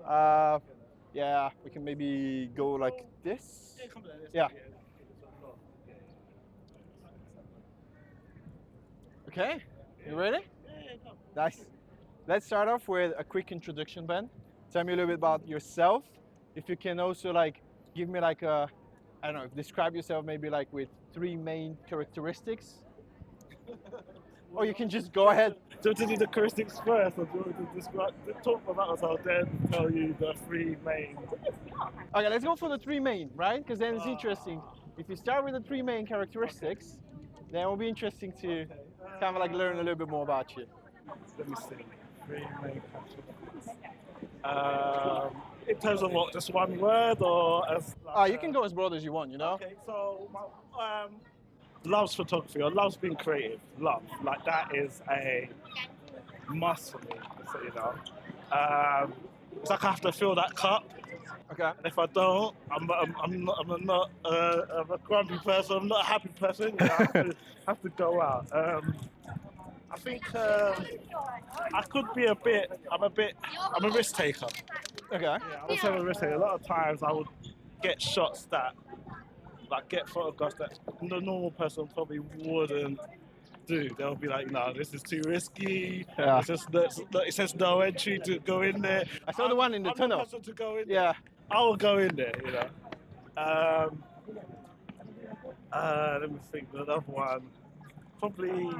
Yeah, we can maybe go like this. Yeah, come there. Yeah. Okay, you ready? Yeah, come. Nice. Let's start off with a quick introduction, Ben. Tell me a little bit about yourself. If you can also like give me like a, I don't know, describe yourself maybe like with 3 main characteristics. Or you can just go ahead. Do you want to do the characteristics first, or do you want to describe, talk about us? I'll then tell you the 3 main. Okay, let's go for the 3 main, right? Because then it's interesting. If you start with the 3 main characteristics, then it will be interesting to kind of like learn a little bit more about you. Let me see. 3 main characteristics. In terms of what, just one word, or as? Like, You can go as broad as you want, you know? Okay, so my, loves photography or loves being creative. Love, like that is a must for me. So you know, it's like I have to fill that cup. Okay. And if I don't, I'm not I'm a grumpy person. I'm not a happy person. You know, I have to go out. I think I could be a bit. I'm a risk taker. Okay. Yeah, I would say I'm a risk taker. A lot of times I would get shots that, like, get photographs that the normal person probably wouldn't do. They'll be like, no, this is too risky. Yeah. It says no entry to go in there. I saw the one in the I'm tunnel. The person to go in there. Yeah. I will go in there, you know. Let me think. Another one, probably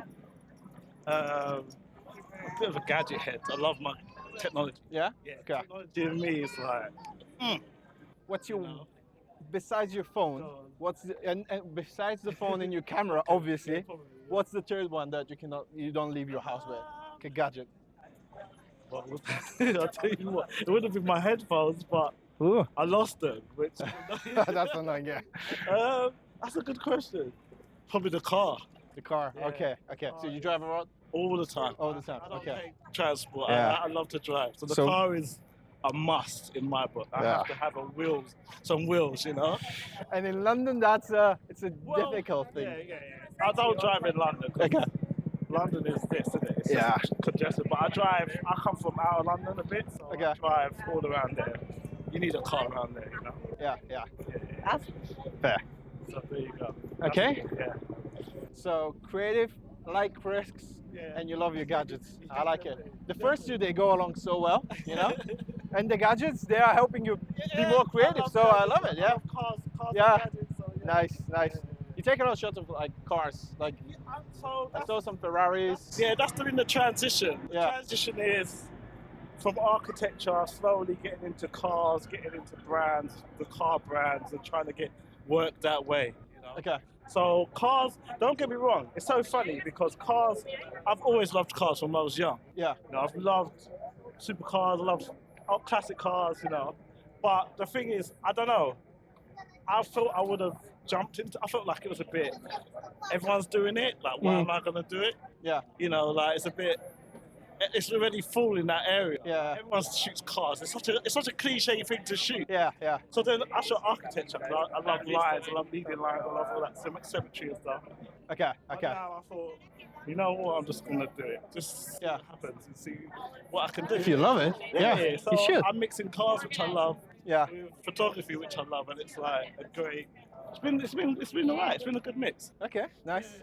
a bit of a gadget head. I love my technology. Yeah? Yeah, Okay. technology to me is like, What's your, know. besides your phone, Go on. what's the, and besides the phone and your camera, obviously, Yeah, probably, yeah. what's the third one that you don't leave your house with? Okay, gadget. Well, I'll tell you what, it would have been my headphones, but Ooh. I lost them. Which That's annoying, yeah. That's a good question. Probably the car, The car. Yeah. Okay. So you drive around? all the time. All the time, I don't okay. take transport. Yeah. I love to drive, so the So- car is a must in my book. I Yeah. have to have some wheels, you know. And in London, it's a difficult thing. Yeah. I don't drive in London. 'Cause Okay. London is this, isn't it? It's Yeah. just congested. But I come from out of London a bit, so Okay. I drive all around there. You need a car around there, you know. Yeah. That's Fair. So there you go. Okay. Yeah. So creative, like risks, Yeah. and you love your gadgets. I like it. The first two, they go along so well, you know? And the gadgets, they are helping you be more creative, so I love it, yeah. Cars Yeah. and gadgets, so yeah. Nice. You take a lot of shots of like cars, like So I that's, saw some Ferraris. yeah, that's doing the transition. The Yeah. transition is from architecture, slowly getting into cars, getting into brands, the car brands, and trying to get work that way. You know? Okay. So cars, don't get me wrong, it's so funny because cars, I've always loved cars when I was young. Yeah. You know, I've loved supercars, I love classic cars, you know. But the thing is, I don't know, I felt I would have jumped into, I felt like it was a bit, everyone's doing it, like why am I going to do it? Yeah. You know, like it's already full in that area. Yeah. Everyone shoots cars. It's such a cliche thing to shoot. Yeah. So then I shot architecture. I love lines. I love leading lines. I love all that symmetry and stuff. Okay. But now I thought, you know what? I'm just gonna do it. Just see what happens and see what I can do. If you love it, yeah, So you should. I'm mixing cars, which I love, Yeah. with photography, which I love, and it's like a great. It's been alright. It's been a good mix. Okay. Nice.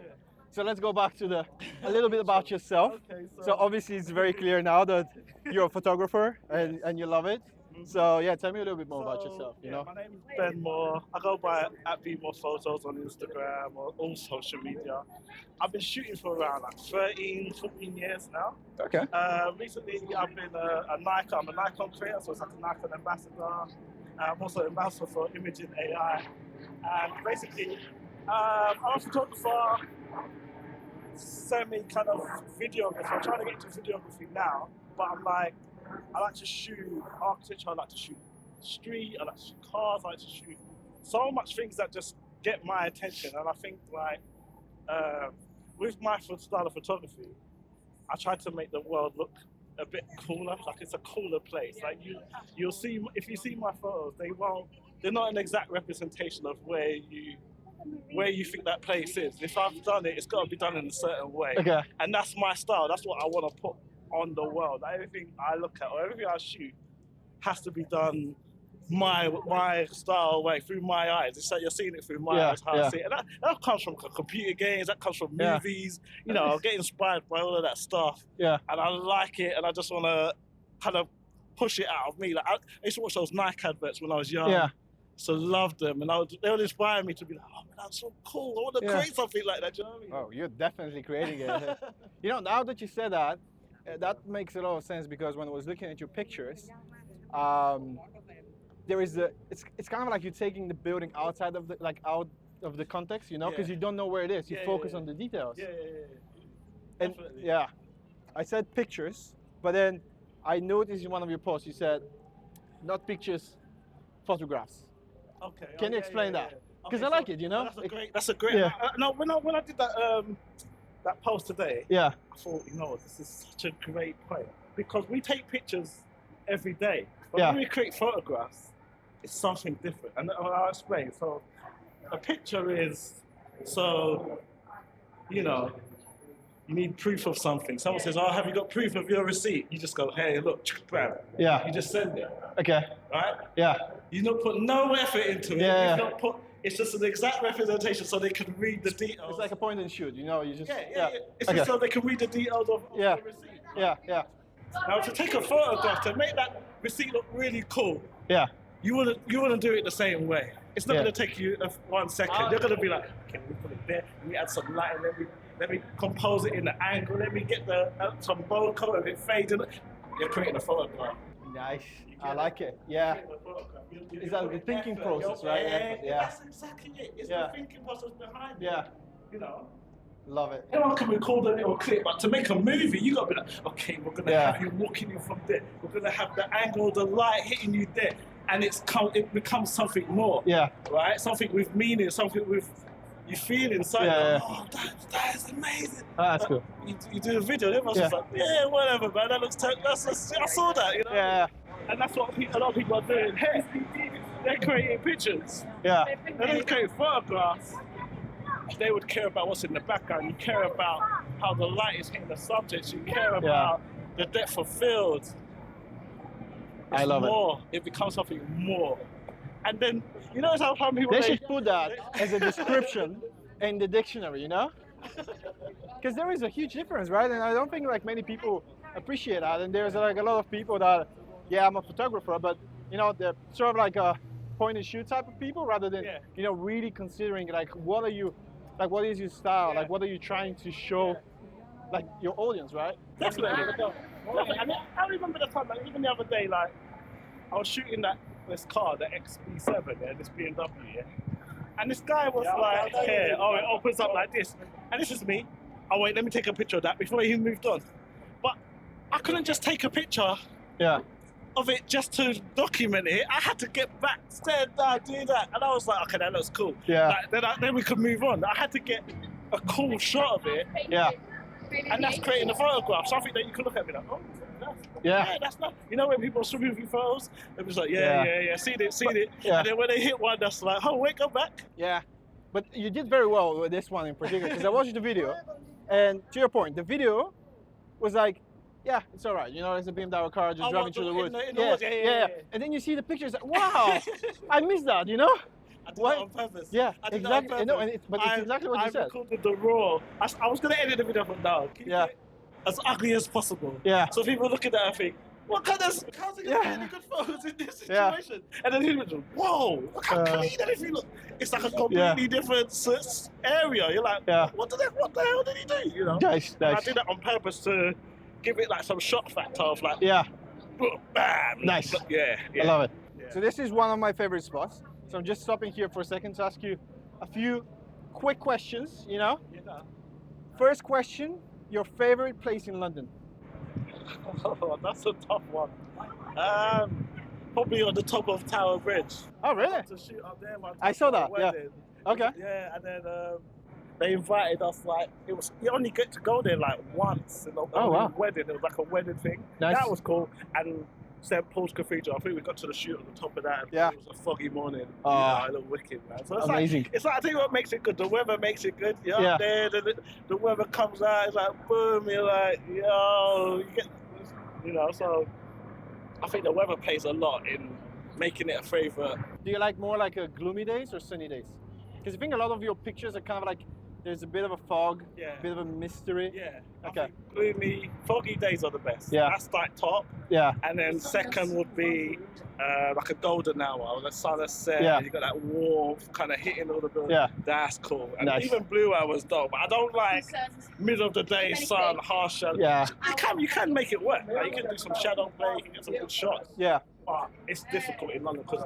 So let's go back to a little bit about yourself. Okay, So obviously it's very clear now that you're a photographer and you love it. So yeah, tell me a little bit more about yourself. You know. My name is Ben Moore. I go by @BeMorePhotos on Instagram or all social media. I've been shooting for around like 13, 14 years now. Okay. Recently, I've been a Nikon. I'm a Nikon creator, so it's like a Nikon ambassador. I'm also an ambassador for Imaging AI. And basically, I'm a photographer, semi kind of videographer. I'm trying to get into videography now, but I like to shoot architecture, I like to shoot street, I like to shoot cars, I like to shoot so much things that just get my attention. And I think with my style of photography, I try to make the world look a bit cooler, like it's a cooler place. Like you'll see, if you see my photos, they're not an exact representation of where you think that place is. If I've done it, it's got to be done in a certain way. Okay. And that's my style. That's what I want to put on the world. Everything I look at or everything I shoot has to be done my style way, through my eyes. It's like you're seeing it through my eyes, how I see it. And that comes from computer games, that comes from movies. You know, I get inspired by all of that stuff. Yeah. And I like it, and I just want to kind of push it out of me. Like I used to watch those Nike adverts when I was young. Yeah. So loved them, and they would inspire me to be like, oh man, that's so cool. I want to create something like that. Do you know what I mean? Oh, you're definitely creating it. You know, now that you said that, that makes a lot of sense, because when I was looking at your pictures, there is it's kind of like you're taking the building outside of out of the context, you know, because you don't know where it is. You focus on the details. Yeah. And Definitely. I said pictures, but then I noticed in one of your posts you said not pictures, photographs. Okay. Can you explain that? Because I like it, you know. That's a great. Yeah. No, when I did that post today, Yeah. I thought, you know, this is such a great point, because we take pictures every day, but when we create photographs, it's something different, and I'll explain. So, a picture is, so, you know, you need proof of something. Someone says, "Oh, have you got proof of your receipt?" You just go, "Hey, look, bam." Yeah. You just send it. Okay. Right? Yeah. You don't put no effort into it. Yeah. You don't put. It's just an exact representation, so they can read the details. It's like a point and shoot, you know. You just It's just so they can read the details of the receipt. Yeah. Now, to take a photograph to make that receipt look really cool, Yeah. you wouldn't do it the same way. It's not going to take you 1 second. You're going to be like, okay, let me put it there. Let me add some light. Let me compose it in the angle. Let me get some bokeh of it fading. You're creating a photograph. Nice. I like it. Yeah. Is that the thinking process, right? Yeah. That's exactly it. It's the thinking process behind it. Yeah. You know. Love it. Everyone can record a little clip, but to make a movie, you got to be like, okay, we're going to have you walking in from there. We're going to have the angle, the light hitting you there. And it becomes something more. Yeah. Right? Something with meaning, something with you feel inside. Yeah. Oh, that is amazing. Oh, that's cool. You do a video, everyone's just like, yeah, whatever, man. That looks I saw that, you know? Yeah. And that's what a lot of people are doing. Hey, they're creating pictures. Yeah. They're creating photographs. They would care about what's in the background. You care about how the light is hitting the subjects. You care about the depth of field. I love more. It becomes something more. And then, you know how some people... They should put that as a description in the dictionary, you know? Because there is a huge difference, right? And I don't think like many people appreciate that. And there's like a lot of people that, yeah, I'm a photographer, but you know, they're sort of like a point and shoot type of people, rather than you know, really considering like what is your style, like what are you trying to show, like your audience, right? Definitely. I mean, I remember the time, like even the other day, like I was shooting this car, the XB7, this BMW, and this guy was like, it opens up like this, and this is me. Oh wait, let me take a picture of that before he moved on. But I couldn't just take a picture of it just to document it. I had to get back, stand down, do that, and I was like, okay, that looks cool. Yeah. Then we could move on. I had to get a cool shot of it. Yeah. And that's creating a photograph, something that you can look at and be like, oh, that's not. You know when people are swimming through photos, they're just like, seen it. Yeah. And then when they hit one, that's like, oh, wait, go back. Yeah, but you did very well with this one in particular, because I watched the video, and to your point, the video was like, yeah, it's all right. You know, it's a BMW car just driving through the woods. Yeah. And then you see the pictures, like, wow, I missed that, you know? I did that on purpose. Yeah, I did exactly. That on purpose. But it's exactly what you said. I recorded the raw. I was going to edit the video, but no. Keep it as ugly as possible. Yeah. So people look at that and think, how's he going to get any good photos in this situation? And then he was like, whoa, look how clean everything looks. It's like a completely different area. You're like, what the hell did he do? You know? Nice. I did that on purpose to give it like some shock factor of like, bam. Nice. Yeah. I love it. Yeah. So this is one of my favorite spots. So I'm just stopping here for a second to ask you a few quick questions, you know? Yeah. First question, your favorite place in London? Oh, that's a tough one. Probably on the top of Tower Bridge. Oh, really? To shoot up there one time. I saw that, wedding. Okay. Yeah, and then they invited us, like, you only get to go there like once in a wedding. It was like a wedding thing. Nice. That was cool. And St Paul's Cathedral, I think we got to the shoot on the top of that. And it was a foggy morning. It looked wicked, man. So it's amazing. It's like, I think what makes it good, the weather makes it good. You're up there, the weather comes out, it's like boom, you're like, yo, you get, you know, so I think the weather plays a lot in making it a favourite. Do you like more like gloomy days or sunny days? Because I think a lot of your pictures are kind of like there's a bit of a fog, Yeah. a bit of a mystery. Yeah. Okay. I think gloomy, foggy days are the best. Yeah. That's like top. Yeah. And then second would be like a golden hour when the sun has set. Yeah. And you got that warmth kind of hitting all the buildings. Yeah. That's cool. And Nice. even blue hours dope. But I don't like middle of the day sun, harsher. Yeah. You can make it work. Like, you can do some shadow play. You can get some good shots. Yeah. But it's difficult in London because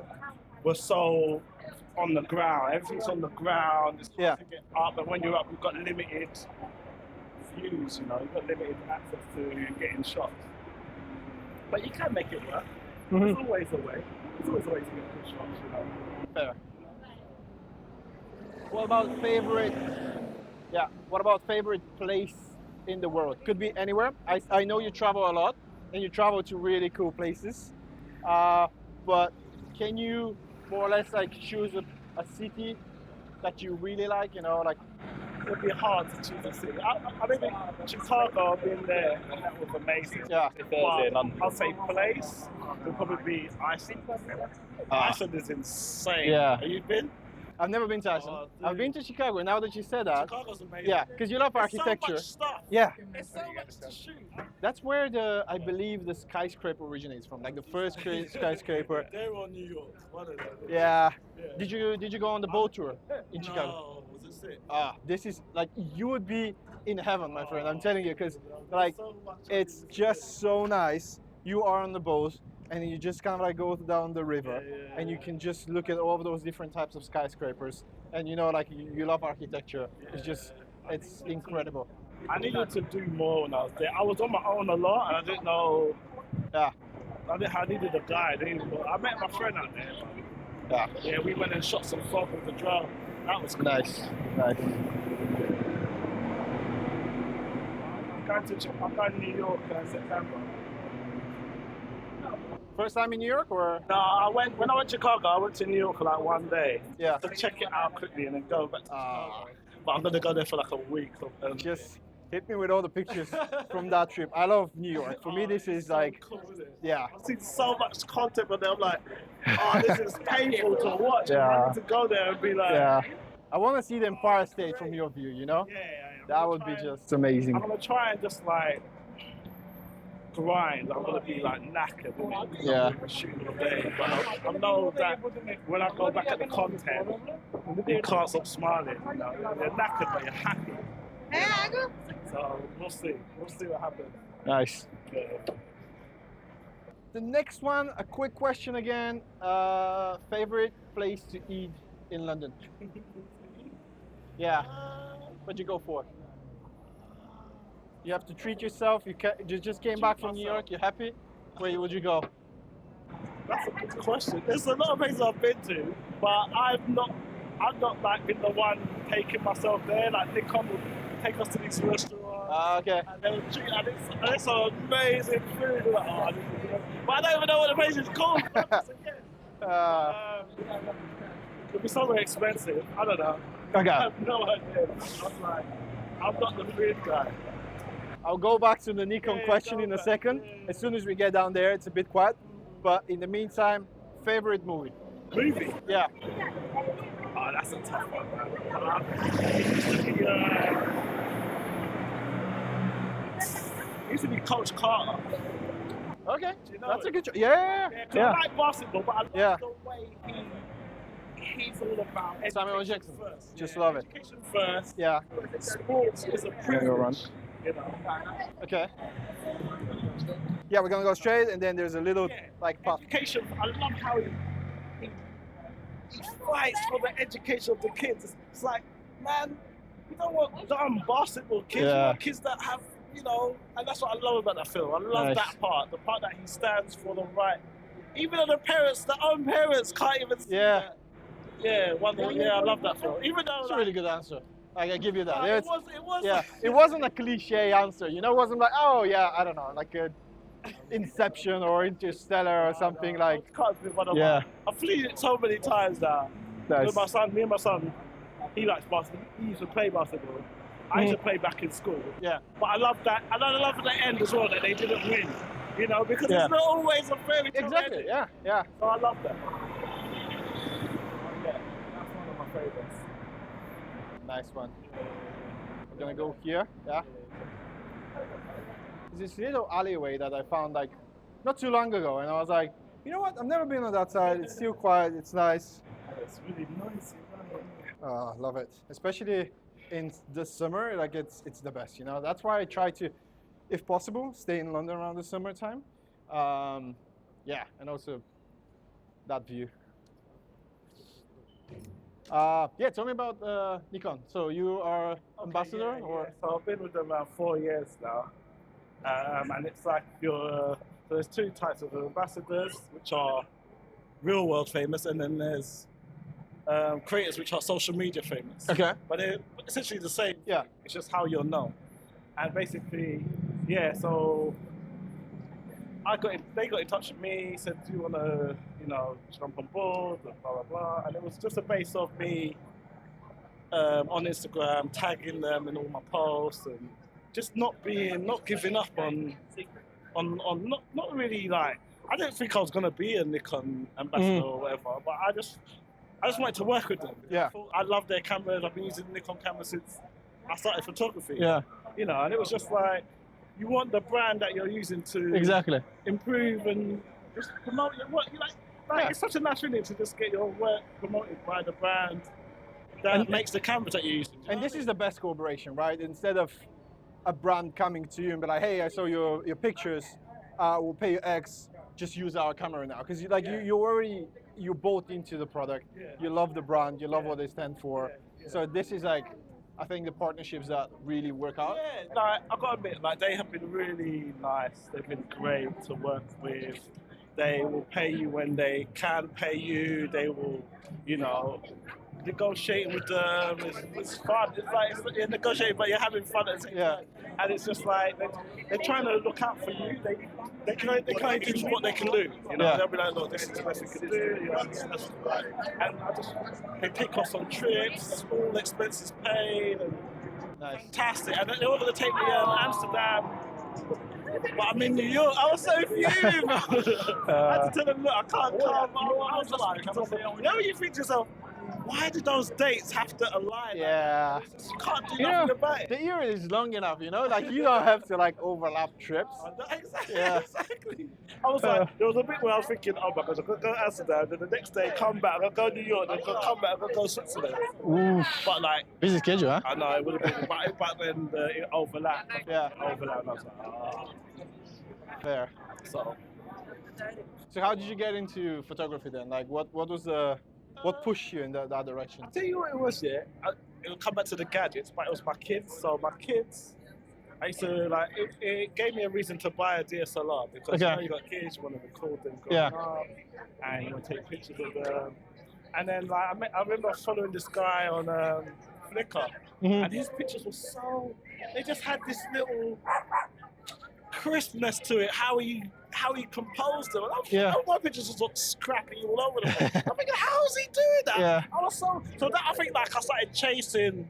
we're so on the ground. Everything's on the ground. It's hard to get up. And when you're up, you've got limited views. You know, you've got limited access to getting shots. But you can make it work. There's always a way. There's always a way to get good shots. You know. Fair. What about favorite? Yeah. What about favorite place in the world? Could be anywhere. I know you travel a lot, and you travel to really cool places. But can you more or less like choose a city that you really like? You know, like. It would be hard to choose a city. I mean, Chicago, I've been there, and that was amazing. Yeah. I'll say place would probably be Iceland. Iceland is insane. Yeah. Have you been? I've never been to Iceland. I've been to Chicago. Now that you said that. Chicago's amazing. Yeah, because you love architecture. There's so much stuff. Yeah. There's so much to shoot. That's where I believe the skyscraper originates from, like the first skyscraper. They're on New York. One of them. Yeah. Yeah. Did you go on the boat tour in Chicago? No, was it sick? This is like you would be in heaven, my friend. I'm telling you, because like So much it's just so nice. You are on the boat, and you just kind of like go down the river, and you can just look at all of those different types of skyscrapers, and you know, like you love architecture. It's just, it's incredible. I needed to do more when I was there. I was on my own a lot, and I didn't know. Yeah. I needed a guide. I met my friend out there. Yeah. Yeah, we went and shot some fog with the drone. That was cool. Nice. I'm going to New York in September. First time in New York, or? No, when I went to Chicago, I went to New York for like one day. Yeah. To check it out quickly and then go back to Chicago. But I'm gonna go there for like a week. Just hit me with all the pictures from that trip. I love New York. For me, this is like, cool, isn't it? yeah. I've seen so much content, but I'm like, oh, this is painful to watch. Yeah. I need to go there and be like, Yeah. I want to see the Empire State from your view, you know? yeah. That would be just amazing. I'm gonna try and just like grind. I'm gonna be like knackered. Yeah. I'm shooting all day. But I know that when I go back at the content, you can't stop smiling. You know? You're knackered, but you're happy. So we'll see. We'll see what happens. Nice. Yeah. The next one, a quick question again. Favorite place to eat in London? Yeah. What'd you go for? You have to treat yourself. You just came back from New York. You're happy? Where would you go? That's a good question. There's a lot of places I've been to, but I've not like been the one taking myself there. Like Nick will take us to these restaurants. Okay. And they'll treat, and it's some amazing food. Like, oh, I didn't know. But I don't even know what the place is called. It'll be somewhere expensive. I don't know. Okay. I have no idea. I'm like, I'm not the food guy. I'll go back to the Nikon question in a second. As soon as we get down there, it's a bit quiet. But in the meantime, favorite movie? Movie? Yeah. Oh, that's a tough one, man. It used to be Coach Carter. Okay. Do you know That's it? a good choice. Yeah. I like basketball, but I love Yeah. the way he's all about Samuel education Jackson. first. Just love it. Education first. Yeah. Sports is a privilege. You know. Okay. Yeah, we're gonna go straight, and then there's a little Yeah. like path. Education. I love how he fights for the education of the kids. It's like, man, we don't want dumb basketball kids. We Yeah. want kids that have, you know, and that's what I love about that film. I love Nice. that part, the part that he stands for the right. Even though the own parents can't even see Yeah. that. Yeah, I love that film. Even though That's a really good answer. I give you that. it was Yeah, it wasn't a cliche answer. You know, it wasn't like, oh yeah, I don't know, like a Inception or Interstellar or something like. Can't be one of Yeah. I've seen it so many times now. Nice. Me and my son, he likes basketball. He used to play basketball. I used to play back in school. Yeah. But I love that. And I love at the end as well that they didn't win. You know, because Yeah. it's not always a fairy tale Exactly. ending. Yeah. So I love that. Yeah, that's one of my favorites. Nice one. We're gonna go here. Yeah. There's this little alleyway that I found like not too long ago, and I was like, you know what? I've never been on that side. It's still quiet. It's nice. It's really noisy. Oh, love it. Especially in the summer, like it's the best. You know. That's why I try to, if possible, stay in London around the summertime. Yeah, and also that view. Yeah, tell me about Nikon. So you are ambassador, or So I've been with them around 4 years now, and it's like there's two types of ambassadors, which are real world famous, and then there's creators which are social media famous. okay? But they're essentially the same. Yeah. It's just how you're known. And basically, yeah. So they got in touch with me, said, "Do you want to, jump on board?" And blah blah blah. And it was just a base of me on Instagram tagging them in all my posts and just not giving up on not really like. I didn't think I was gonna be a Nikon ambassador or whatever, but I just wanted to work with them. Yeah. I love their cameras. I've been using Nikon cameras since I started photography. Yeah. And it was just like, you want the brand that you're using to Exactly. improve and just promote your work. Yeah. It's such a natural thing to just get your work promoted by the brand that makes the cameras that you're using. And this is the best collaboration, right? Instead of a brand coming to you and be like, "Hey, I saw your pictures. We'll pay you X. Just use our camera now." Because you bought into the product. Yeah. You love the brand. You love what they stand for. Yeah. So this is like, I think the partnerships that really work out. Yeah, I've got to admit, they have been really nice. They've been great to work with. They will pay you when they can pay you. They will, negotiating with them. It's fun. It's like you're negotiating, but you're having fun at the same time. And it's just like they're trying to look out for you. They can only do what they can do. Yeah. They'll be like, "Look, this is the best we can do." And they take us on trips, all expenses paid, and Nice. fantastic. And they were going to take me to Amsterdam. But I'm in New York. I was so fumed. I had to tell them, "Look, I can't come." I was just when you think to yourself, why do those dates have to align? Yeah. You can't do nothing about it. The year is long enough, like you don't have to overlap trips. Exactly. Yeah. Exactly. I was like, there was a bit where I was thinking, oh my gosh, I'm going to go to Amsterdam, then the next day come back, I'll go to New York, then I'll come back, I'll go to Switzerland. Oof. But Busy schedule, huh? I know it would have been, but then it overlapped. Yeah. Overlapped, I was like, Fair. So how did you get into photography then? What pushed you in that direction? I'll tell you what it was, yeah. It'll come back to the gadgets, but it was my kids. So my kids, I used to it gave me a reason to buy a DSLR because you got kids, you want to record them growing up, and you want to take pictures of them. And then I remember following this guy on Flickr, and his pictures were they just had this little crispness to it, how he composed them. And my pictures just look scrappy all over the place. I'm thinking, how's he doing that? Yeah. I was so that I think I started chasing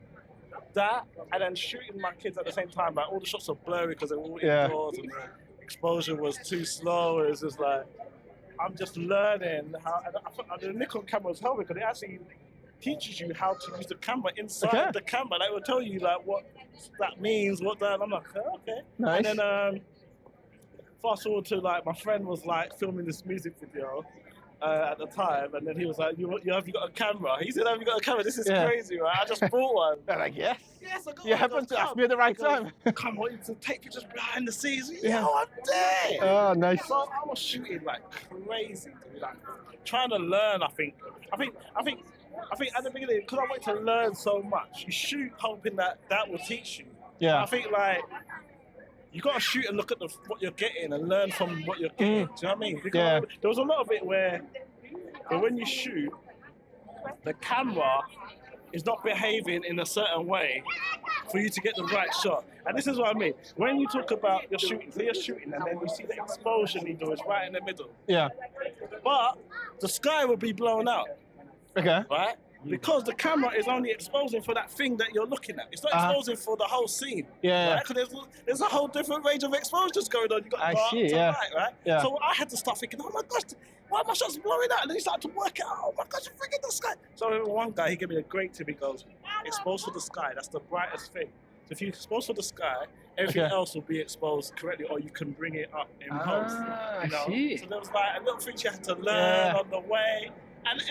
that and then shooting my kids at the same time. All the shots were blurry because they were all indoors and the exposure was too slow. It was just I'm just learning how. And I thought the Nikon camera was helping because it actually teaches you how to use the camera inside the camera. It will tell you what that means, what that. And I'm like, okay. Nice. And then fast forward to my friend was filming this music video at the time, and then he was like, have you got a camera? He said, have you got a camera? This is crazy, right? I just bought one. They're like, yes. Yes, I got You happened to ask me at the right time. Come on, to take pictures behind the scenes. Yeah, I'm there. Oh, nice. So I was shooting crazy, trying to learn. I think at the beginning, because I wanted to learn so much, you shoot hoping that will teach you. Yeah. I think you got to shoot and look at what you're getting and learn from what you're getting. Do you know what I mean? Because there was a lot of it where when you shoot, the camera is not behaving in a certain way for you to get the right shot. And this is what I mean. When you talk about your shooting, so you're shooting and then you see the exposure needle is right in the middle. Yeah. But the sky will be blown out. Okay. Right? because the camera is only exposing for that thing that you're looking at. It's not exposing for the whole scene. Yeah. Right? Because there's a whole different range of exposures going on. You got dark to light, right? Yeah. So I had to start thinking, oh my gosh, why are my shots blowing out? And then you start to work it out. Oh my gosh, you're freaking the sky. So one guy, he gave me a great tip. He goes, expose for the sky. That's the brightest thing. So if you expose for the sky, everything else will be exposed correctly, or you can bring it up in post. You know? I see. So there was like a little things you had to learn on the way. And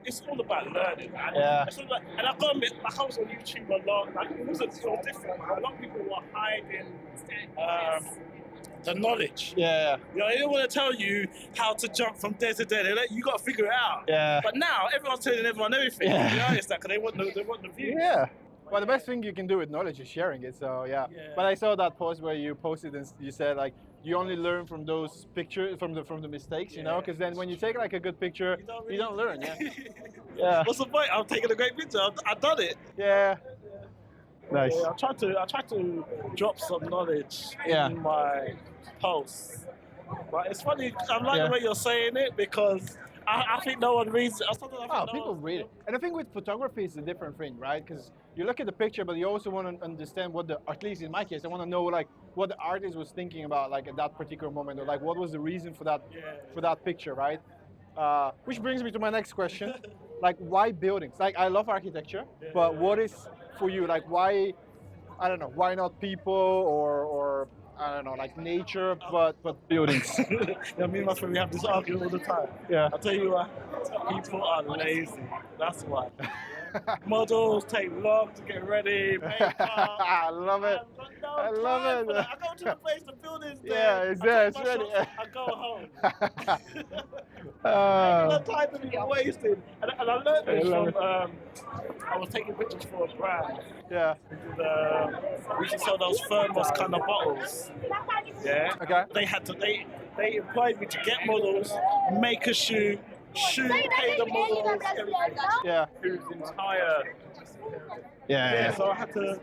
it's all about learning, man. Yeah. It's all about, and I've got to admit, like I was on YouTube a lot, like it wasn't so different. A lot of people were hiding the knowledge. Yeah. You know, they didn't want to tell you how to jump from there to there. You got to figure it out. Yeah. But now everyone's telling everyone everything. Yeah. You know, it's that because they want the views. Yeah. Well, the best thing you can do with knowledge is sharing it. So yeah. But I saw that post where you posted and you said like you only learn from those pictures from the mistakes, you know, because then when you take like a good picture, you don't learn. Yeah. Yeah. What's the point? I'm taking a great picture. I've done it. Yeah. Nice. Yeah, I try to drop some knowledge in my posts. But it's funny. I like the way you're saying it because I think no one reads it. People read it. And I think with photography, it's a different thing, right? Because you look at the picture, but you also want to understand what at least in my case, I want to know like what the artist was thinking about like at that particular moment, or like what was the reason for that picture, right? Which brings me to my next question. Like, why buildings? Like, I love architecture, but what is for you? Like, why? I don't know. Why not people or I don't know, like nature, but buildings? Yeah, me and my friend, we have this argument all the time. Yeah. I'll tell you what, people are lazy. That's why. Models take long to get ready, makeup. I love it. I love it. I go to the place, the building's there. Yeah, it's there, it's I ready. I go home. That time to be wasted. And I learned this from, I was taking pictures for a brand. Yeah. We used to sell those thermos kind of bottles. Yeah. Okay. They employed me to get models, make a shoot, pay the models, everything. Yeah. Whose entire. Yeah. So I had to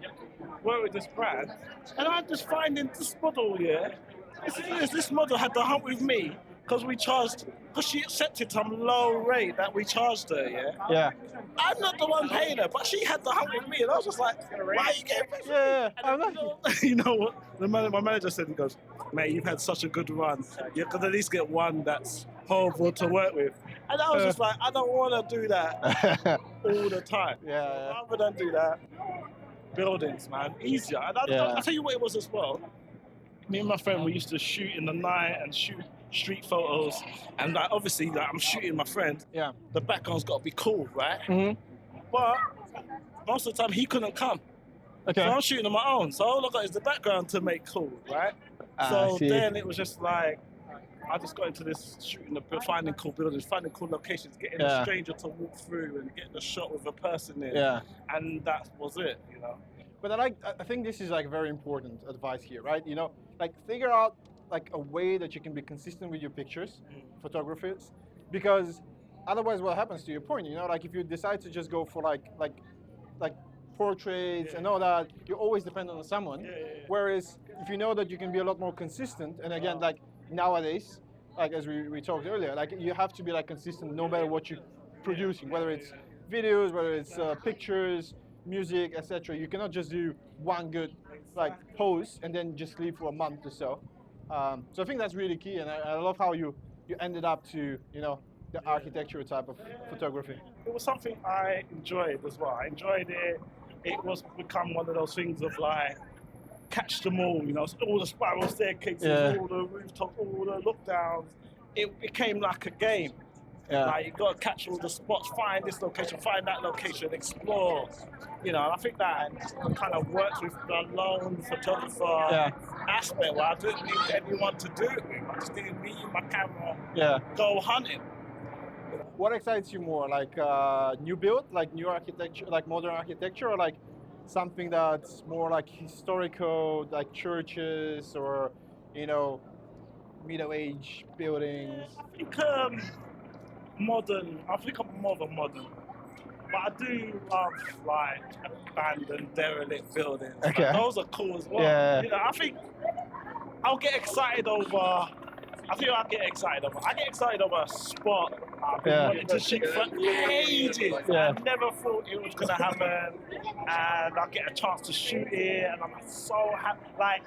work with this brand, and I'm just finding this model. Yeah. This model had to hunt with me because she accepted some low rate that we charged her. Yeah. Yeah. I'm not the one paying her, but she had to hunt with me, and I was just like, why are you getting paid? Yeah. You know what? My manager said, he goes, mate, you've had such a good run. You could at least get one that's horrible to work with. And I was just like, I don't want to do that all the time. Yeah. Rather than do that, buildings, man, easier. And I'll tell you what it was as well. Me and my friend, we used to shoot in the night and shoot street photos. And like, obviously, like, I'm shooting my friend. Yeah. The background's got to be cool, right? Mm-hmm. But most of the time, he couldn't come. Okay. So I'm shooting on my own. So all I got is the background to make cool, right? So then it was just like, I just got into this shooting, finding cool buildings, finding cool locations, getting a stranger to walk through and getting a shot with a person in. Yeah. And that was it, you know. But I think this is like very important advice here, right? You know, like figure out like a way that you can be consistent with your pictures, photographers, because otherwise what happens to your point, you know, like if you decide to just go for like portraits and all that, you always depend on someone. Whereas if you know that you can be a lot more consistent, and again, like nowadays, like as we talked earlier, like you have to be like consistent no matter what you're producing, whether it's videos, whether it's pictures, music, etc. You cannot just do one good like post and then just leave for a month or so. So I think that's really key, and I love how you ended up to, you know, the architecture type of photography. It was something I enjoyed as well. I enjoyed it. It was become one of those things of like, catch them all, you know, all the spiral staircases, all the rooftops, all the look downs. It became like a game. Like you got to catch all the spots, find this location, find that location, explore. You know, and I think that kind of works with the lone photographer aspect where I didn't need anyone to do it with. I just needed me and my camera, go hunting. What excites you more, like new build, like new architecture, like modern architecture, or like something that's more like historical, like churches or, you know, middle age buildings? I think modern. I think I'm more of a modern. But I do love like abandoned, derelict buildings. Okay. Like, those are cool as well. Yeah. You know, I think I'll get excited over. I get excited over a spot I've been wanting to shoot for ages. Yeah. I never thought it was gonna happen, and I get a chance to shoot it, and I'm so happy. Like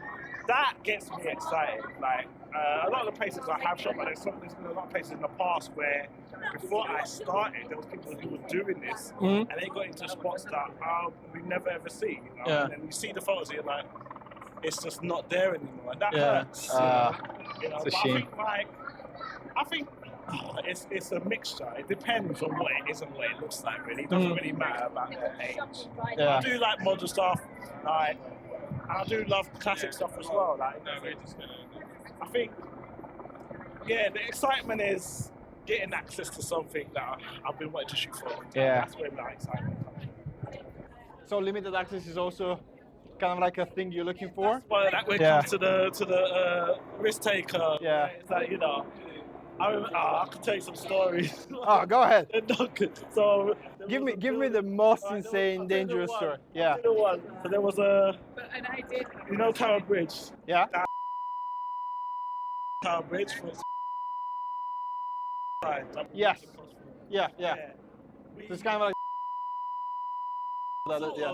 that gets me excited. Like a lot of the places I have shot, but there's been a lot of places in the past where before I started, there was people who were doing this, and they got into spots that we never ever see. You know? Yeah. And then you see the photos, and you're like, it's just not there anymore, and that Yeah. hurts. You know? It's a But shame. I think it's a mixture. It depends on what it is and what it looks like. Really, it doesn't really matter about the age. Yeah. I do like modern stuff. Like, I do love classic stuff as well. Like, I think, yeah, the excitement is getting access to something that I've been wanting to shoot for. Yeah. That's where my excitement comes from. So limited access is also kind of like a thing you're looking for. Well, that when it Yeah. comes to the risk taker. Yeah. It's like, you know, I can tell you some stories. Oh, go ahead. So Give me the most insane, dangerous story. Yeah. So there was you know, Tower Bridge. Yeah. Tower Bridge. Yes. Yeah. Yeah. So it's kind of like. Yeah.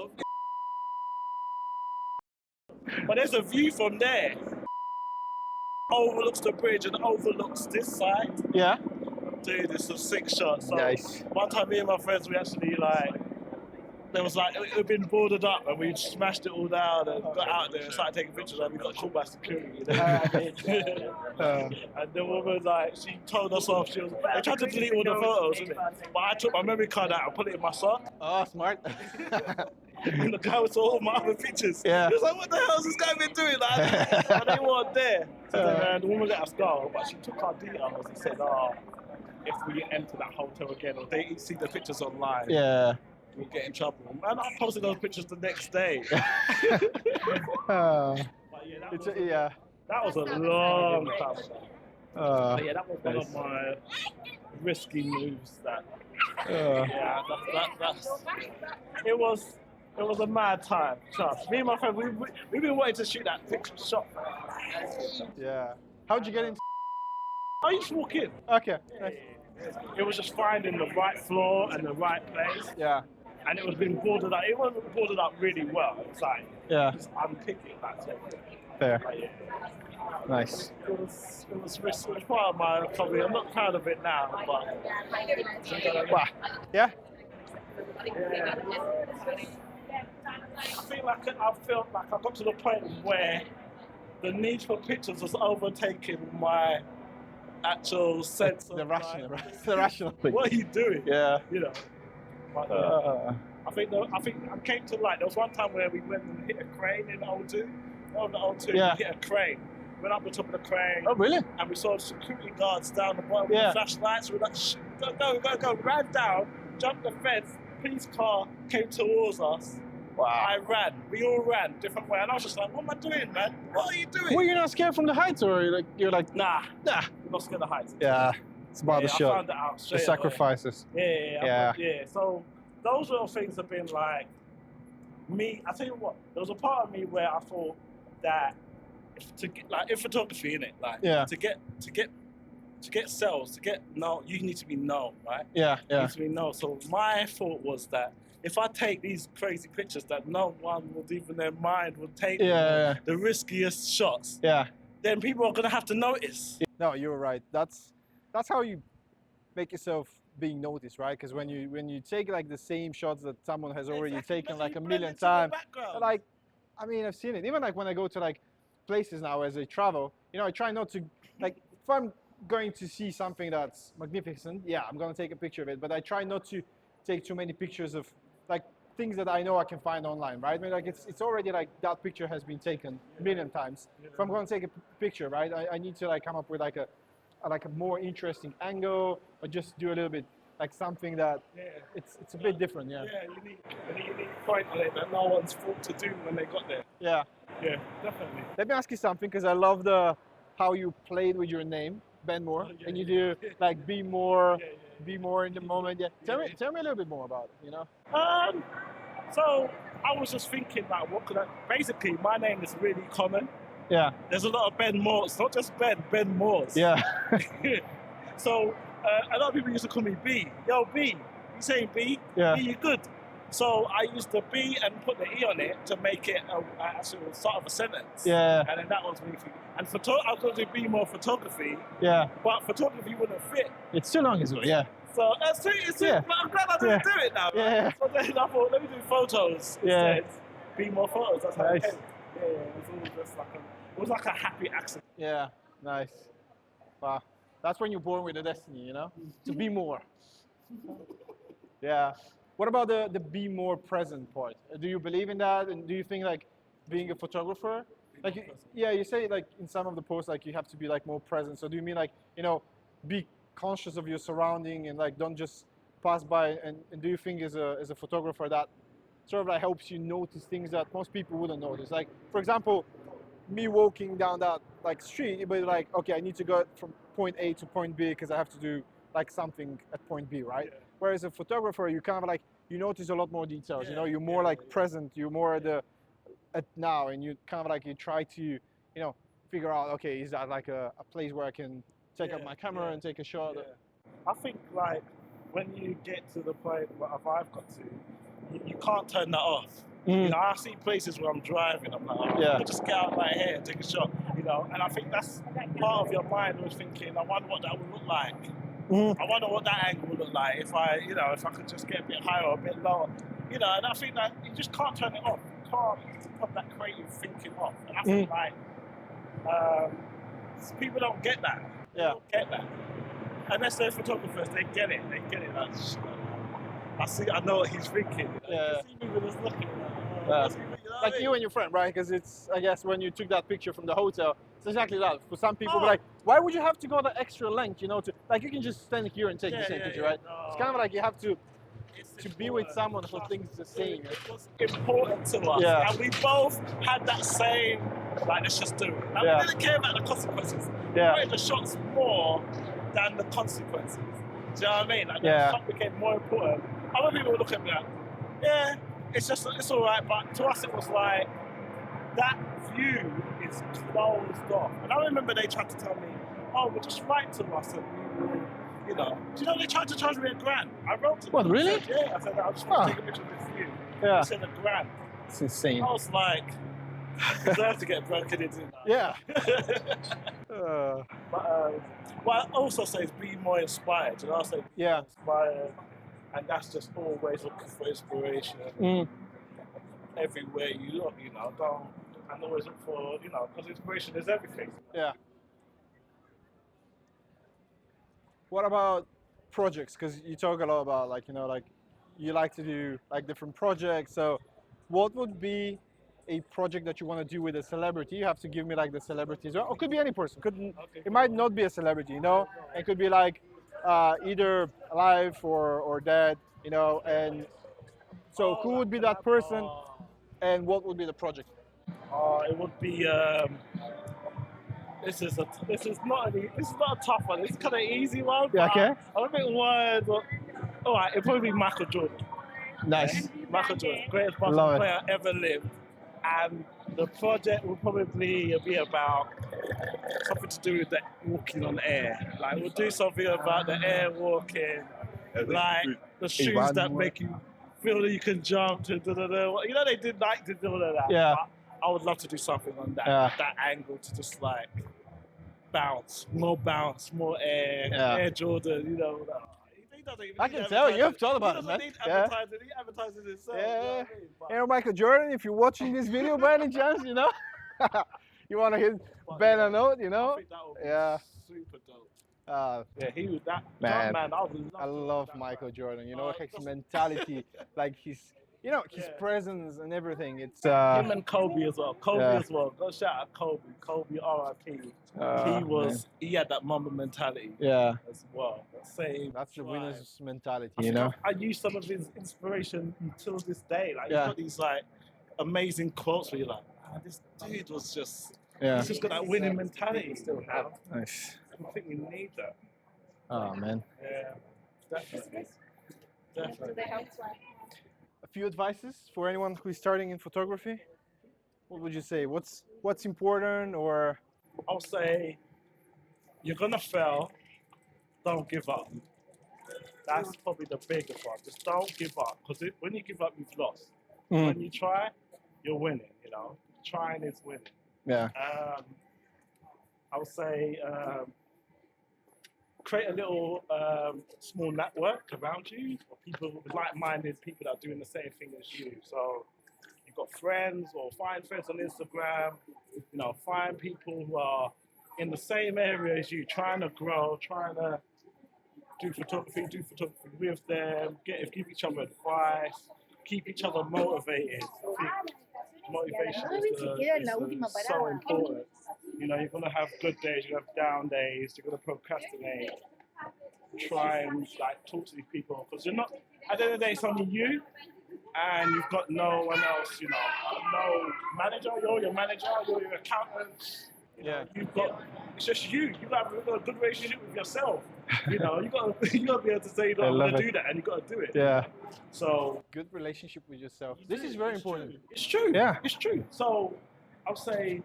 But there's a view from there. Overlooks the bridge and overlooks this side. Yeah. Dude, it's some sick shots. So Nice. one time, me and my friends, we actually there was it had been boarded up, and we smashed it all down and got out there and started taking pictures, and we got called by security. And the woman, she told us off. They tried to delete all the photos, innit? But I took my memory card out and put it in my sock. Oh, smart. And the guy saw all my other pictures. Yeah. He was like, what the hell has this guy been doing? And they weren't there. So then the woman let us go, but she took our details and said, if we enter that hotel again or they see the pictures online, Yeah. we'll get in trouble. And I posted those pictures the next day. Uh, But yeah, yeah. that was a long time ago. But yeah, that was one nice. of my risky moves. Yeah. That's it was a mad time. Trust me and my friend, we've been waiting to shoot that picture shot. Yeah. How'd you get into? I used to walk in. Okay. Nice. It was just finding the right floor and the right place, Yeah. and it was being boarded up. It wasn't boarded up really well. It's like Yeah. just unpick it. That's it. Fair. But yeah, Nice. it was risky. It was part of my hobby. I'm not proud of it now, but Wow. Yeah. I felt like I got to the point where the need for pictures was overtaking my actual sense of The rational, right? The rational thing. what are you doing? Yeah. You know. But, I think I came to there was one time where we went and hit a crane in O2. On the O2, Yeah. we hit a crane. Went up the top of the crane. Oh, really? And we saw security guards down the bottom Yeah. with the flashlights. We were like, shh, go. Ran down, jumped the fence. Police car came towards us. Wow. I ran. We all ran different way. And I was just like, what am I doing, man? What are you doing? Were you not scared from the heights, or you're like, Nah, nah? I'm not scared of heights. Yeah. It's about the I shot, found it out the straight away. sacrifices. Yeah. So those little things have been like me. I tell you what, there was a part of me where I thought that in photography, innit, to get sales, you need to be known, right? Yeah. You Yeah. need to be known. So my thought was that if I take these crazy pictures that no one would even their mind would take, Yeah. the riskiest shots, Yeah. then people are gonna have to notice. No, you're right. That's how you make yourself being noticed, right? Because when you take like the same shots that someone has already taken like a million times, like, I mean, I've seen it. Even like when I go to like places now as I travel, I try not to, like, if I'm going to see something that's magnificent, yeah, I'm gonna take a picture of it. But I try not to take too many pictures of like things that I know I can find online, right? I mean, like it's already like that picture has been taken a million times. If I'm going to take a picture, right, I need to like come up with like a more interesting angle, or just do a little bit like something that it's a bit different, yeah. Yeah, unique point on it that no one's thought to do when they got there. Yeah. Yeah, definitely. Let me ask you something, because I love how you played with your name, Ben Moore, and you do like be more in the moment. Yeah. Tell me a little bit more about it, So I was just thinking like, what could I? Basically, my name is really common. Yeah. There's a lot of Ben Moores, not just Ben Moores. Yeah. So a lot of people used to call me B. Yo, B, you saying B? Yeah. B, you good? So I used the B and put the E on it to make it a actual start of a sentence. Yeah. And then that was me. And I was going to be more photography, Yeah. but photography wouldn't fit. It's too long as well. Yeah. So that's too, Yeah. but I'm glad I didn't do it now. Yeah. Right? So then I thought, let me do photos Yeah. instead. Be more photos. That's how Nice. it came. Yeah, it was all just like it was like a happy accident. Yeah. Nice. Wow. That's when you're born with a destiny, you know, to be more. Yeah. What about the be more present part? Do you believe in that? And do you think like being a photographer, like yeah, you say like in some of the posts like you have to be like more present. So do you mean like, you know, be conscious of your surrounding and like don't just pass by? And do you think as a photographer that sort of like helps you notice things that most people wouldn't notice? Like for example, me walking down that like street, but like okay, I need to go from point A to point B because I have to do like something at point B, right? Yeah. Whereas a photographer, you kind of like you notice a lot more details. Yeah, You know, you're more like present. You're more at now, and you kind of like you try to, you know, figure out okay, is that like a place where I can take up my camera and take a shot? Yeah. I think like when you get to the point where I've got to, you can't turn that off. You know, I see places where I'm driving, I'm like, oh, Yeah. I'll just get out right here and take a shot, you know, and I think that's part of your mind was thinking, I wonder what that would look like. I wonder what that angle would look like if I could just get a bit higher or a bit lower, you know, and I think that you just can't turn it off. You can't put that creative thinking off. And I think like, people don't get that. They don't get that. Unless they're photographers, they get it. They get it. I know what he's thinking. Yeah. You see people just looking Like you and your friend, right? Because it's, I guess, when you took that picture from the hotel, it's exactly that. For some people, like, why would you have to go the extra length, you know, to, like, you can just stand here and take the same picture, right? No. It's kind of like you have to be with someone who thinks the same. It was important to us. Yeah. And we both had that same, like, let's just do it. And we didn't care about the consequences. We wanted the shots more than the consequences. Do you know what I mean? Like, the shot became more important. Other people would look at me like, yeah, it's all right, but to us it was like, that view is closed off. And I remember they tried to tell me, oh, well, just write to us and we will, you know. Do you know they tried to charge me $1,000? I wrote to them. What, really? I said, yeah, I said, I just want to take a picture of this view. Yeah. They said $1,000. It's insane. I was like, I deserve to get broken into now. Yeah. But what I also say is be more inspired. You know, I say be more inspired. And that's just always looking for inspiration. Everywhere you look, you know, and always look for, you know, because inspiration is everything. Yeah. What about projects? Because you talk a lot about, like, you know, like you like to do like different projects. So what would be a project that you want to do with a celebrity? You have to give me like the celebrities, or it could be any person. It might not be a celebrity, you know. It could be like either alive or dead, you know. And so who would be that person, and what would be the project? It would be. This is not a tough one. It's kind of an easy one. Yeah, okay. I don't think one. All right, it'd probably be Michael Jordan. Nice. Yeah? Michael Jordan, greatest basketball player ever lived. And the project will probably be about something to do with the walking on air. Like we'll do something about the air walking, like the shoes that make you feel that you can jump. You know they did like to do all of that. Yeah. I would love to do something on that that angle to just like bounce, more air, Air Jordan. You know. I can tell you have thought about it, man. He advertises himself. Yeah. You know what I mean? You know, Michael Jordan, if you're watching this video by any chance, you know, you want to hit Ben a note, you know? I think that would be super dope. Yeah, he was that man. I love Michael Jordan. You know, his mentality, like his, you know, his presence and everything. It's him and Kobe as well. As well. Go shout out Kobe. Kobe, R.I.P. He had that Mamba mentality. Yeah. As well. That's the winner's mentality. You know. I use some of his inspiration until this day. Like he's got these like amazing quotes where you're like, man, this dude was just. He's just got that winning mentality. Still have. Nice. I think we need that. Oh man. Yeah. Definitely. A few advices for anyone who is starting in photography. What would you say? What's important, or? I'll say you're gonna fail, don't give up. That's probably the biggest one. Just don't give up, because when you give up, you've lost. When you try, you're winning. You know, trying is winning. Yeah. I would say create a little small network around you of people, like-minded people that are doing the same thing as you. So you've got friends, or find friends on Instagram. You know, find people who are in the same area as you, trying to grow, trying to do photography with them, give each other advice, keep each other motivated. I think motivation is so important. You know, you're gonna have good days, you're gonna have down days, you're gonna procrastinate. Try and like talk to these people, because you're not. At the end of the day, it's only you, and you've got no one else. You know, no manager. You're your manager. You're your accountant. You know, you've got. It's just you. You've got a good relationship with yourself. You know, you got to be able to say, "No, I'm gonna do that," and you got to do it. Yeah. So good relationship with yourself. This is very important. True. It's true. Yeah. It's true. So I'll say,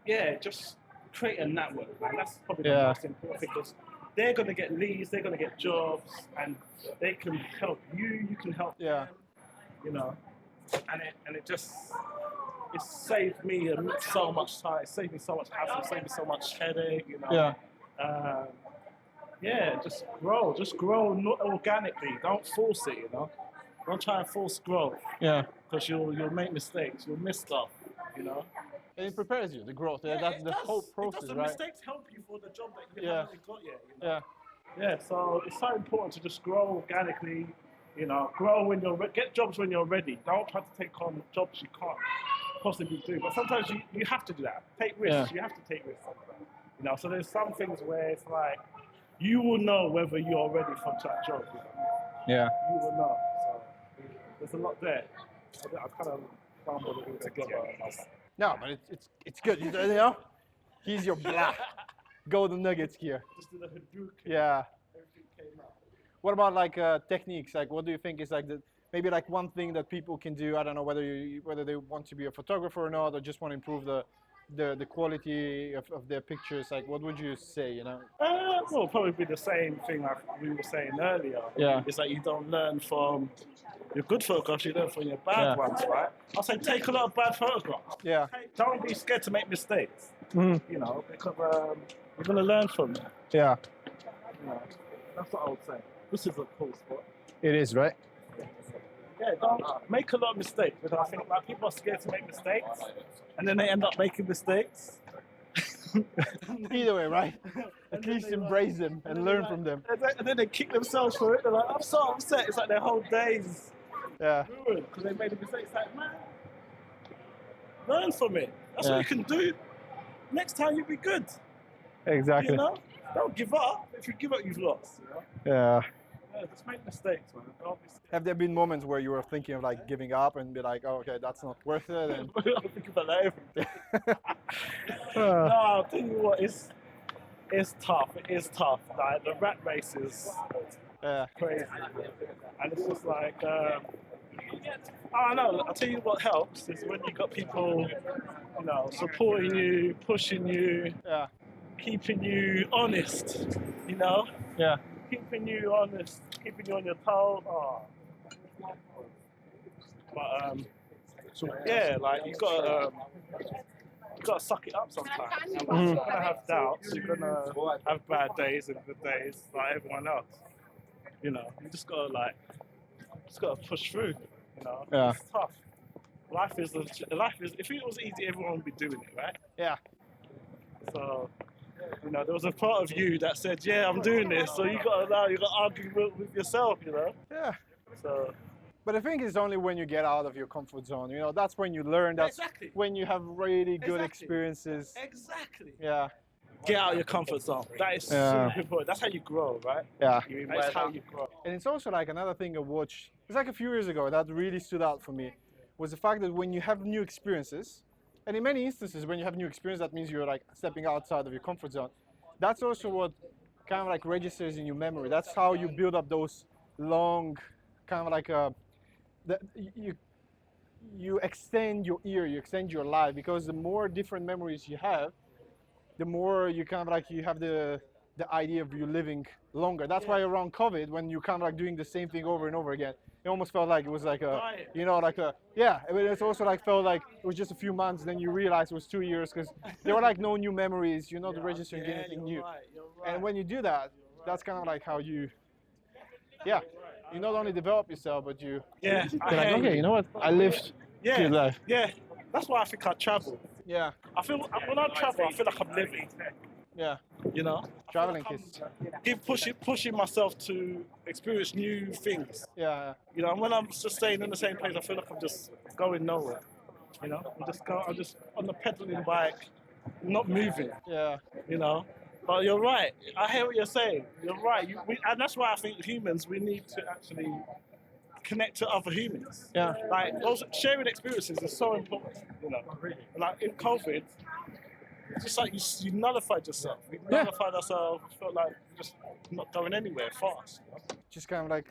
yeah, just create a network, man. That's probably the most important thing, because they're going to get leads, they're going to get jobs, and they can help you. You can help them. You know, and it saved me so much time. It saved me so much hassle. It saved me so much headache. You know. Yeah. Just grow organically. Don't force it. You know. Don't try and force growth. Yeah. Because you'll make mistakes. You'll miss stuff. You know. And it prepares you, the growth. Yeah, that's the whole process, the right? Mistakes help you for the job that you haven't got yet. You know? Yeah. So it's so important to just grow organically. You know, grow when get jobs when you're ready. Don't try to take on jobs you can't possibly do. But sometimes you have to do that. Take risks. You have to take risks sometimes. You know, so there's some things where it's like you will know whether you're ready for that job. You know? Yeah. You will know. So there's a lot there. I kind of fumbled it all together. No, but it's good. You know, he's your golden nuggets here. Just did a Hadouken. Yeah. Everything came out. What about like techniques? Like, what do you think is like maybe like one thing that people can do? I don't know whether they want to be a photographer or not, or just want to improve the quality of their pictures. Like, what would you say? You know? Well, probably be the same thing like we were saying earlier. Yeah. It's like you don't learn from your good photographs, you learn from your bad ones, right? I'll say take a lot of bad photographs. Yeah. Don't be scared to make mistakes. You know, because you're gonna learn from them. Yeah. You know, that's what I would say. This is a cool spot. It is, right? Yeah, don't make a lot of mistakes, because I think like people are scared to make mistakes, and then they end up making mistakes. Either way, right? At least embrace them and learn from them. And then they kick themselves for it. They're like, I'm so upset. It's like their whole day's ruined because they made a mistake. It's like, man, learn from it. That's what you can do. Next time you'll be good. Exactly. You know? Don't give up. If you give up, you've lost. You know? Yeah. Just make mistakes, man. Don't be scared. Have there been moments where you were thinking of like giving up and be like, oh, okay, that's not worth it? And I think about that every day. No, I'll tell you what, it's tough. It is tough. Like the rat race is crazy, and it's just like I don't know. I'll tell you what helps is when you got people, you know, supporting you, pushing you, keeping you honest. You know, keeping you honest, keeping you on your toes. Oh. But so yeah, like you gotta suck it up sometimes. You're gonna have doubts. You're gonna have bad days and good days, like everyone else. You know, you just gotta push through. You know, it's tough. Life is. If it was easy, everyone would be doing it, right? Yeah. So, you know, there was a part of you that said, "Yeah, I'm doing this." So you gotta argue with yourself, you know. Yeah. So. But I think it's only when you get out of your comfort zone, you know, that's when you learn, that's when you have really good experiences. Exactly. Yeah. Get out of your comfort zone. That is super important. That's how you grow, right? Yeah. That's how you grow. And it's also like another thing I watched, it's like a few years ago that really stood out for me, was the fact that when you have new experiences, and in many instances when you have new experience, that means you're like stepping outside of your comfort zone. That's also what kind of like registers in your memory. That's how you build up those long, kind of like you extend your year, you extend your life, because the more different memories you have, the more you kind of like you have the the idea of you living longer. That's why around COVID, when you kind of like doing the same thing over and over again, it almost felt like it was like a, Right. you know, like a, yeah. I mean, it's also like felt like it was just a few months, then you realize it was 2 years because there were like no new memories. You're not registering anything new. You're right. And when you do that, that's kind of like how you, yeah, you not only develop yourself, but you, Yeah, you're like, okay, you know what? I lived a good life. Yeah, that's why I think I travel. Yeah, I feel when I travel, I feel like I'm living. yeah. You know, Traveling I is, feel like I'm pushing myself to experience new things. yeah, You know, and when I'm just staying in the same place, I feel like I'm just going nowhere. You know, I'm just on the pedaling bike, not moving. yeah, You know, but you're right. I hear what you're saying. You're right. And that's why I think humans, we need to actually connect to other humans. yeah. Like those sharing experiences is so important. You know, like in COVID, it's just like you nullified yourself. We Yeah. nullified ourselves. Felt like we're just not going anywhere fast. Just kind of like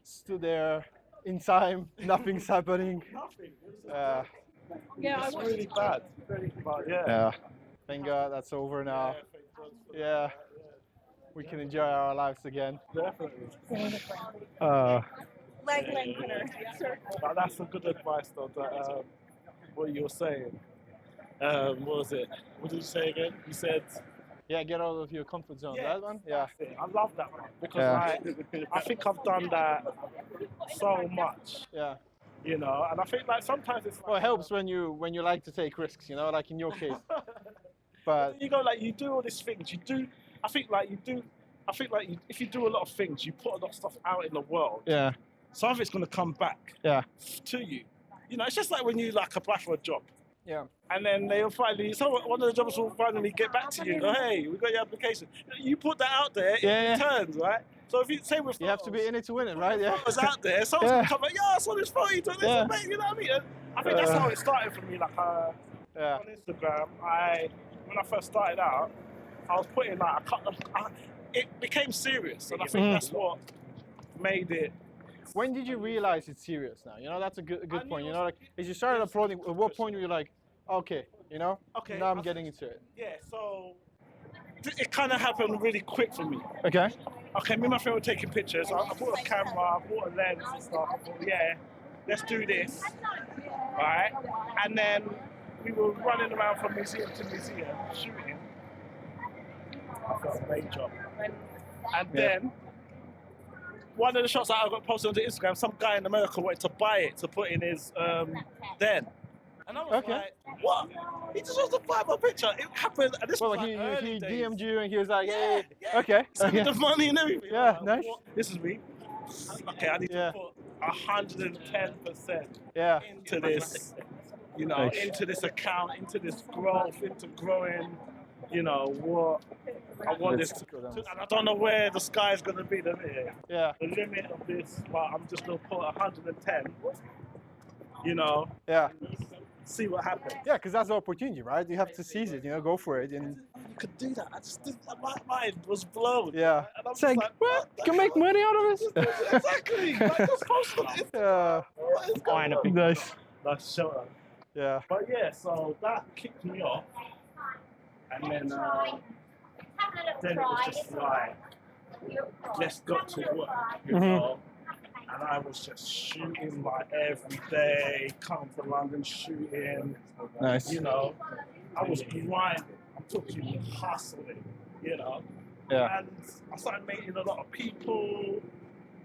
stood there in time, nothing's happening. Nothing. Yeah, I It's watched. really bad. But yeah. Yeah. Thank God that's over now. thank God for Yeah. We can enjoy our lives again. that. Definitely. Leg lengthener. But that's some good advice, though. That what you were saying. What was it? What did you say again? You said. Yeah, get out of your comfort zone. Yeah. That one? Yeah. I love that one because Yeah. I think I've done that so much, Yeah. you know. And I think like sometimes it's Well, it helps when you like to take risks, you know, like in your case. But you go like you do all these things. You do. I think like if you do a lot of things, you put a lot of stuff out in the world. yeah, Some of it's going to come back yeah, to you. You know, it's just like when you like apply for a job. yeah, And then they'll finally, one of the jobs will finally get back to you and go, hey, we got your application. You put that out there, Yeah. it returns, right? So if you say with you have to be in it to win it, right? Yeah. photos out there, someone's Yeah. going to come like, yeah, I saw this photo, you done this, Yeah. mate, you know what I mean? And I think that's how it started for me. Like Yeah. on Instagram, when I first started out, I was putting like a couple of, it became serious. And I think that's what made it. When did you realize it's serious now? You know, that's a good knew point. it You was- know, like as you started uploading, at what point were you like, okay, you know, Okay, now I'm I getting into it. Yeah, so it kind of happened really quick for me. Okay. Okay, me and my friend were taking pictures. I bought a camera, I bought a lens and stuff. I thought, yeah, let's do this. Right? And then we were running around from museum to museum shooting. I felt Manger. And then one of the shots that I got posted onto Instagram, some guy in America wanted to buy it to put in his den. And I was Okay. like, what? He just wants to buy my picture. It happened. And this Well, was he like early days. DM'd you and he was like, Yeah, hey, yeah. okay, Send me okay. the money and everything. Yeah, I'm like, nice. what? This is me. Okay, I need Yeah. to put 110% Yeah. into this, you know, Nice. into this account, into this growth, into growing, you know, what I want Let's this to, go down. and I don't know where the sky is going to be Yeah. the limit of this, but I'm just going to put 110, you know, Yeah. see what happens. Yeah, because that's the opportunity, right? You have to seize it, you know, go for it. And You could do that. I just didn't, my mind was blown. yeah. And I'm It's just like, what? the You can make hell? money out of this? Exactly. Like, just post on Instagram. Yeah. What is going on? Nice. Nice show. Yeah. But yeah, so that kicked me off. And then it was just like, let's go to work, you Mhm. know. And I was just shooting like every day, coming to London shooting, Nice. you know. I was grinding. I'm talking hustling, you know. Yeah. And I started meeting a lot of people.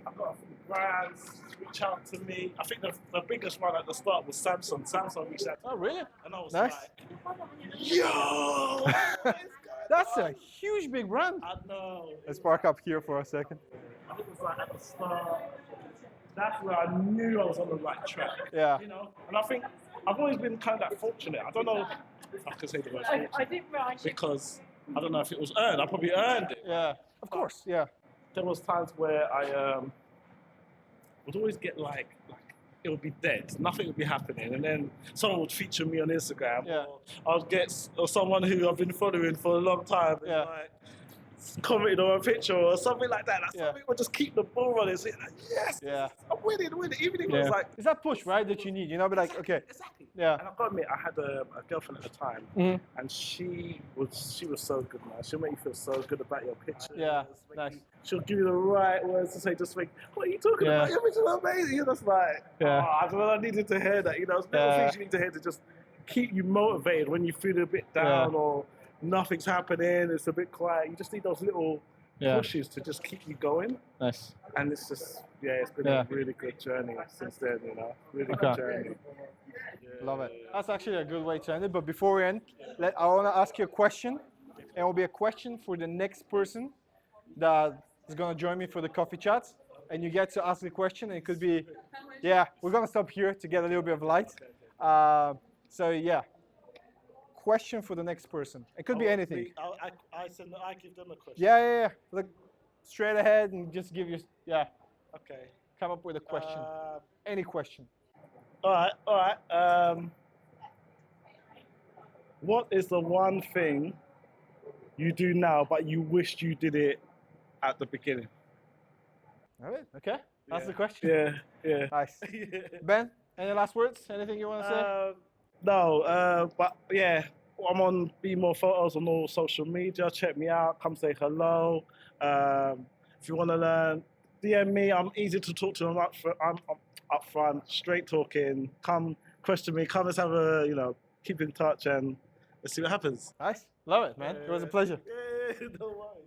I got a few brands reach out to me. I think the biggest one at the start was Samsung. Samsung reached out to me. Oh, really? And I was Nice. like, yo! what is going That's on? a huge big brand. I know. Let's park up here for a second. I think it was like at the start. That's where I knew I was on the right track. Yeah. You know? And I think I've always been kind of like fortunate. I don't know if I can say the word I fortunate. didn't realise you. Because I don't know if it was earned. I probably earned it. Yeah. Of course. Yeah. There was times where I would always get like it would be dead, nothing would be happening, and then someone would feature me on Instagram, Yeah. or I'd get someone who I've been following for a long time, and Yeah. like commented on a picture or something like that. Like Yeah. something would just keep the ball rolling. So you're like, yes, Yeah. I'm winning. Even if it Yeah. was like, It's that push, right, that you need. You know, be like, okay, exactly. yeah. And I've got to admit, I had a girlfriend at the time, Mhm. and she was so good, man. She'll make you feel so good about your pictures. Yeah, make nice. she'll give you the right words to say. Just like, what are you talking Yeah. about? Your pictures are amazing. You're just like, Yeah. oh, I don't know. I needed to hear that. You know, it's little Yeah. things you need to hear to just keep you motivated when you feel a bit down or nothing's happening. It's a bit quiet. You just need those little pushes to just keep you going. Nice. And it's just, it's been a really good journey since then, you know. Really good journey. Yeah. Love it. That's actually a good way to end it. But before we end, I want to ask you a question. And it will be a question for the next person that is going to join me for the coffee chats. And you get to ask the question. And it could be, we're going to stop here to get a little bit of light. Question for the next person. It could be anything. I give them a question. Yeah. Look straight ahead and just give you, Okay. come up with a question. Any question. All right. What is the one thing you do now, but you wished you did it at the beginning? All right. Okay. That's the question. Yeah. Nice. Ben, any last words? Anything you want to say? No, but yeah, I'm on Be More Photos on all social media. Check me out. Come say hello. If you want to learn, DM me. I'm easy to talk to. I'm up front, straight talking. Come question me. Come, let's have keep in touch and let's see what happens. Nice. Love it, man. It was a pleasure. Yeah, no worries.